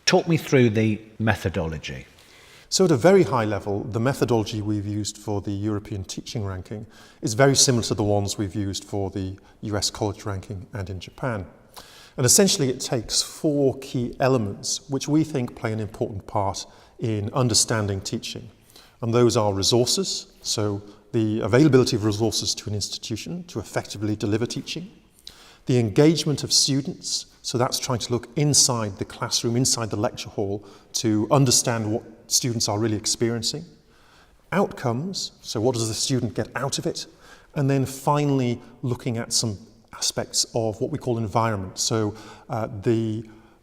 Talk me through the methodology. So at a very high level, the methodology we've used for the European teaching ranking is very similar to the ones we've used for the US college ranking and in Japan. And essentially it takes 4 key elements which we think play an important part in understanding teaching. And those are resources, so the availability of resources to an institution to effectively deliver teaching. The engagement of students, so that's trying to look inside the classroom, inside the lecture hall to understand what students are really experiencing. Outcomes, so what does the student get out of it? And then finally looking at some aspects of what we call environment. So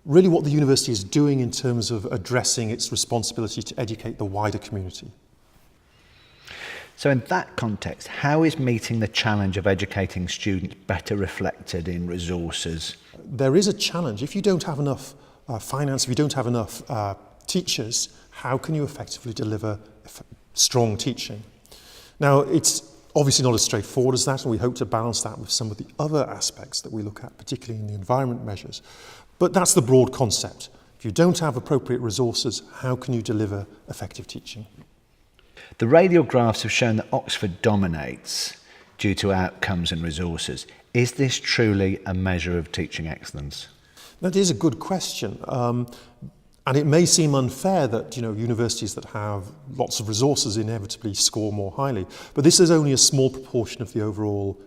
really what the university is doing in terms of addressing its responsibility to educate the wider community. So in that context, how is meeting the challenge of educating students better reflected in resources? There is a challenge. If you don't have enough finance, if you don't have enough teachers, how can you effectively deliver strong teaching? Now, it's obviously not as straightforward as that, and we hope to balance that with some of the other aspects that we look at, particularly in the environment measures. But that's the broad concept. If you don't have appropriate resources, how can you deliver effective teaching? The radial graphs have shown that Oxford dominates due to outcomes and resources. Is this truly a measure of teaching excellence? That is a good question. And it may seem unfair that universities that have lots of resources inevitably score more highly, but this is only a small proportion of the overall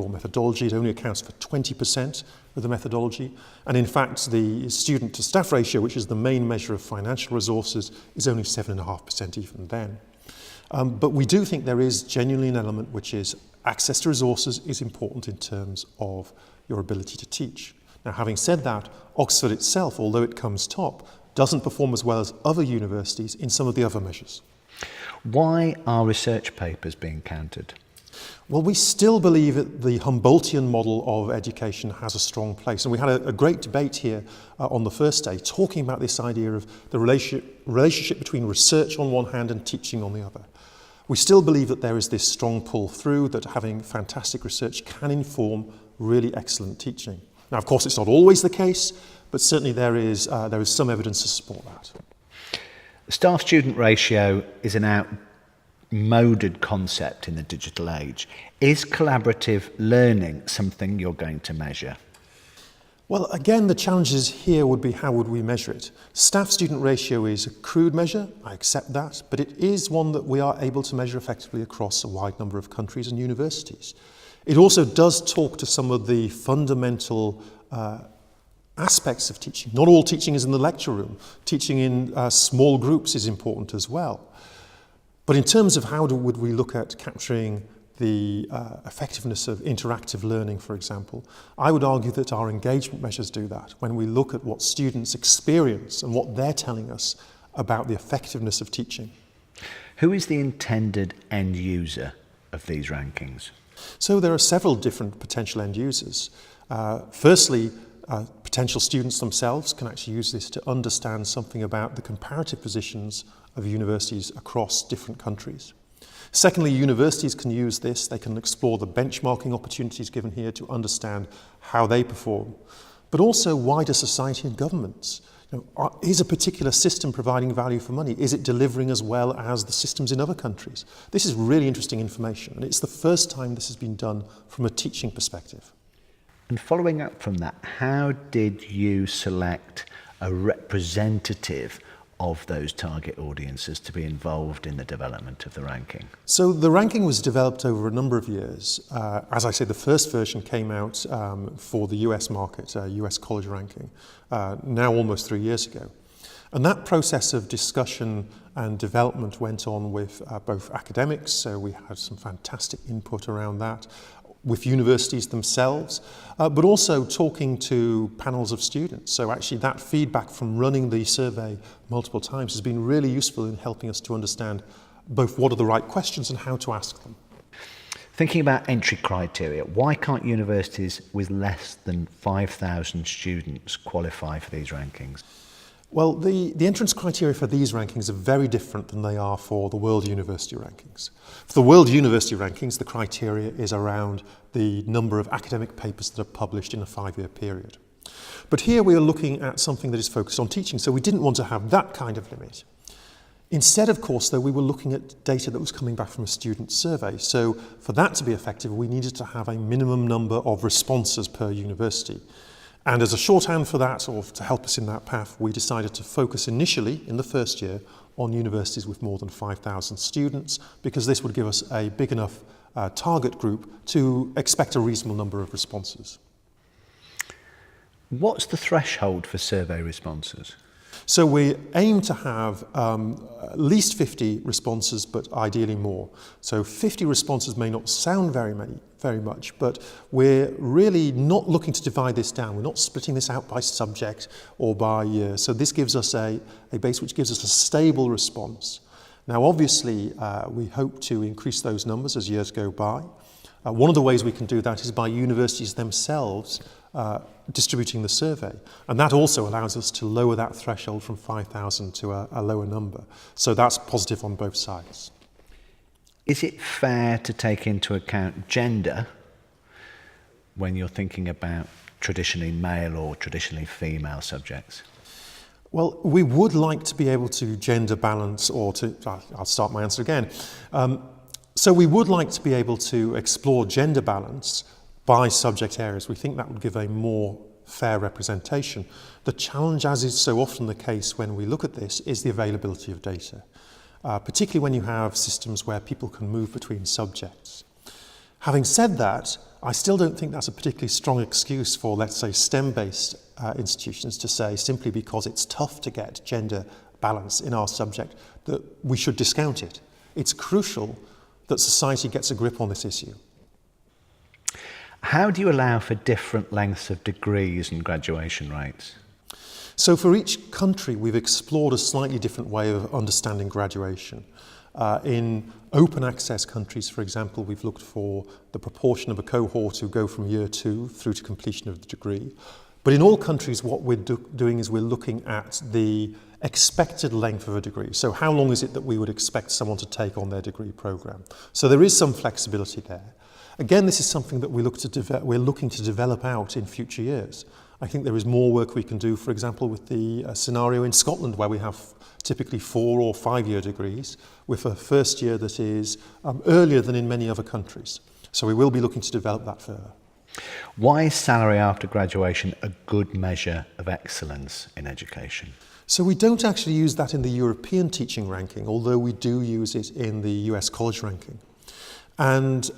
methodology. It only accounts for 20% of the methodology, and in fact the student to staff ratio, which is the main measure of financial resources, is only 7.5% even then. But we do think there is genuinely an element which is access to resources is important in terms of your ability to teach. Now, having said that, Oxford itself, although it comes top, doesn't perform as well as other universities in some of the other measures. Why are research papers being counted? Well, we still believe that the Humboldtian model of education has a strong place. And we had a great debate here on the first day talking about this idea of the relationship between research on one hand and teaching on the other. We still believe that there is this strong pull through, that having fantastic research can inform really excellent teaching. Now, of course, it's not always the case, but certainly there is some evidence to support that. Staff-student ratio is an outmoded concept in the digital age. Is collaborative learning something you're going to measure? Well, again, the challenges here would be how would we measure it? Staff-student ratio is a crude measure, I accept that, but it is one that we are able to measure effectively across a wide number of countries and universities. It also does talk to some of the fundamental aspects of teaching. Not all teaching is in the lecture room. Teaching in small groups is important as well. But in terms of would we look at capturing the effectiveness of interactive learning, for example, I would argue that our engagement measures do that. When we look at what students experience and what they're telling us about the effectiveness of teaching. Who is the intended end user of these rankings? So there are several different potential end users. Firstly, potential students themselves can actually use this to understand something about the comparative positions of universities across different countries. Secondly, universities can use this. They can explore the benchmarking opportunities given here to understand how they perform, but also wider society and governments. Is a particular system providing value for money? Is it delivering as well as the systems in other countries? This is really interesting information, and it's the first time this has been done from a teaching perspective. And following up from that, how did you select a representative of those target audiences to be involved in the development of the ranking? So the ranking was developed over a number of years. As I say, the first version came out for the US market, US college ranking, now almost 3 years ago. And that process of discussion and development went on with both academics, so we had some fantastic input around that, with universities themselves, but also talking to panels of students. So actually that feedback from running the survey multiple times has been really useful in helping us to understand both what are the right questions and how to ask them. Thinking about entry criteria, why can't universities with less than 5,000 students qualify for these rankings? Well, the entrance criteria for these rankings are very different than they are for the World University Rankings. For the World University Rankings, the criteria is around the number of academic papers that are published in a 5-year period. But here we are looking at something that is focused on teaching, so we didn't want to have that kind of limit. Instead, of course, though, we were looking at data that was coming back from a student survey. So for that to be effective, we needed to have a minimum number of responses per university. And as a shorthand for that, or to help us in that path, we decided to focus initially, in the first year, on universities with more than 5,000 students, because this would give us a big enough target group to expect a reasonable number of responses. What's the threshold for survey responses? So we aim to have at least 50 responses, but ideally more. So 50 responses may not sound very much, but we're really not looking to divide this down. We're not splitting this out by subject or by year. So this gives us a base which gives us a stable response. Now, obviously, we hope to increase those numbers as years go by. One of the ways we can do that is by universities themselves distributing the survey. And that also allows us to lower that threshold from 5,000 to a lower number. So that's positive on both sides. Is it fair to take into account gender when you're thinking about traditionally male or traditionally female subjects? Well, we would like to be able to gender balance, or to, I'll start my answer again. So we would like to be able to explore gender balance by subject areas. We think that would give a more fair representation. The challenge, as is so often the case when we look at this, is the availability of data, particularly when you have systems where people can move between subjects. Having said that, I still don't think that's a particularly strong excuse for, let's say, STEM-based institutions to say, simply because it's tough to get gender balance in our subject, that we should discount it. It's crucial that society gets a grip on this issue. How do you allow for different lengths of degrees and graduation rates? So for each country, we've explored a slightly different way of understanding graduation. In open access countries, for example, we've looked for the proportion of a cohort who go from year 2 through to completion of the degree. But in all countries, what we're doing is we're looking at the expected length of a degree. So how long is it that we would expect someone to take on their degree program? So there is some flexibility there. Again, this is something that we're looking to develop out in future years. I think there is more work we can do, for example, with the scenario in Scotland, where we have typically 4 or 5 year degrees, with a first year that is earlier than in many other countries. So we will be looking to develop that further. Why is salary after graduation a good measure of excellence in education? So we don't actually use that in the European teaching ranking, although we do use it in the US college ranking. And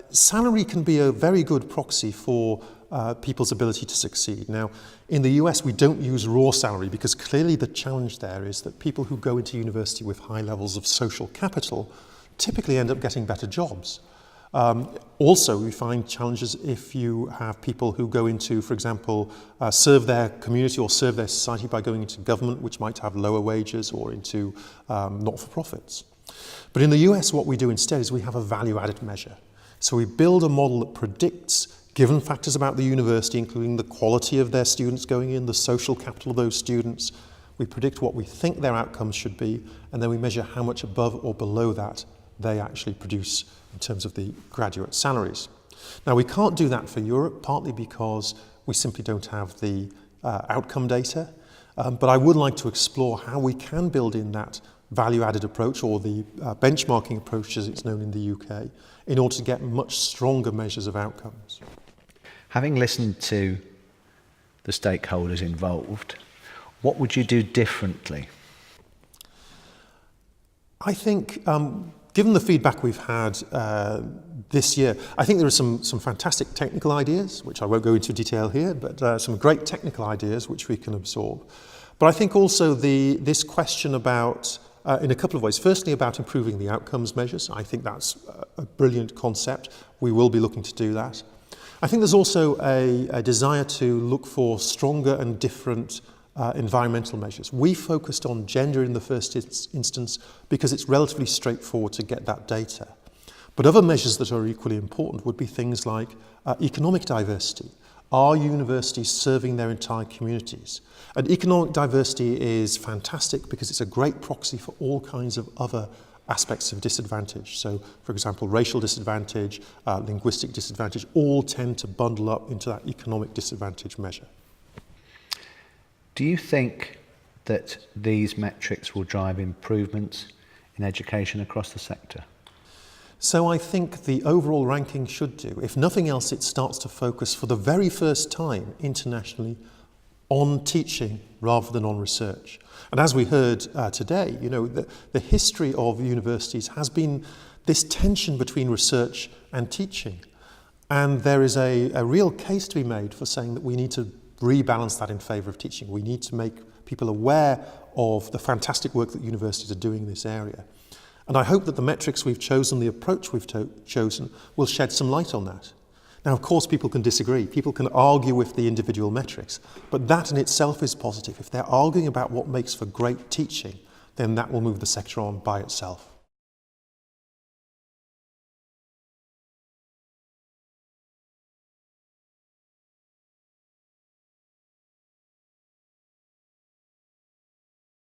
salary can be a very good proxy for people's ability to succeed. Now, in the US, we don't use raw salary because clearly the challenge there is that people who go into university with high levels of social capital typically end up getting better jobs. Also, we find challenges if you have people who go into, for example, serve their community or serve their society by going into government, which might have lower wages, or into not-for-profits. But in the US, what we do instead is we have a value-added measure. So we build a model that predicts, given factors about the university, including the quality of their students going in, the social capital of those students, we predict what we think their outcomes should be, and then we measure how much above or below that they actually produce in terms of the graduate salaries. Now, we can't do that for Europe, partly because we simply don't have the outcome data, but I would like to explore how we can build in that value-added approach, or the benchmarking approach as it's known in the UK, in order to get much stronger measures of outcomes. Having listened to the stakeholders involved, what would you do differently? I think, given the feedback we've had this year, I think there are some fantastic technical ideas, which I won't go into detail here, but some great technical ideas which we can absorb. But I think also this question about, in a couple of ways, firstly about improving the outcomes measures. I think that's a brilliant concept. We will be looking to do that. I think there's also a desire to look for stronger and different environmental measures. We focused on gender in the first instance because it's relatively straightforward to get that data. But other measures that are equally important would be things like economic diversity. Are universities serving their entire communities? And economic diversity is fantastic because it's a great proxy for all kinds of other aspects of disadvantage. So, for example, racial disadvantage, linguistic disadvantage, all tend to bundle up into that economic disadvantage measure. Do you think that these metrics will drive improvements in education across the sector? So I think the overall ranking should do. If nothing else, it starts to focus for the very first time internationally on teaching rather than on research. And as we heard today, you know, the history of universities has been this tension between research and teaching. And there is a real case to be made for saying that we need to rebalance that in favour of teaching. We need to make people aware of the fantastic work that universities are doing in this area. And I hope that the metrics we've chosen, the approach we've chosen, will shed some light on that. Now, of course, people can disagree. People can argue with the individual metrics, but that in itself is positive. If they're arguing about what makes for great teaching, then that will move the sector on by itself.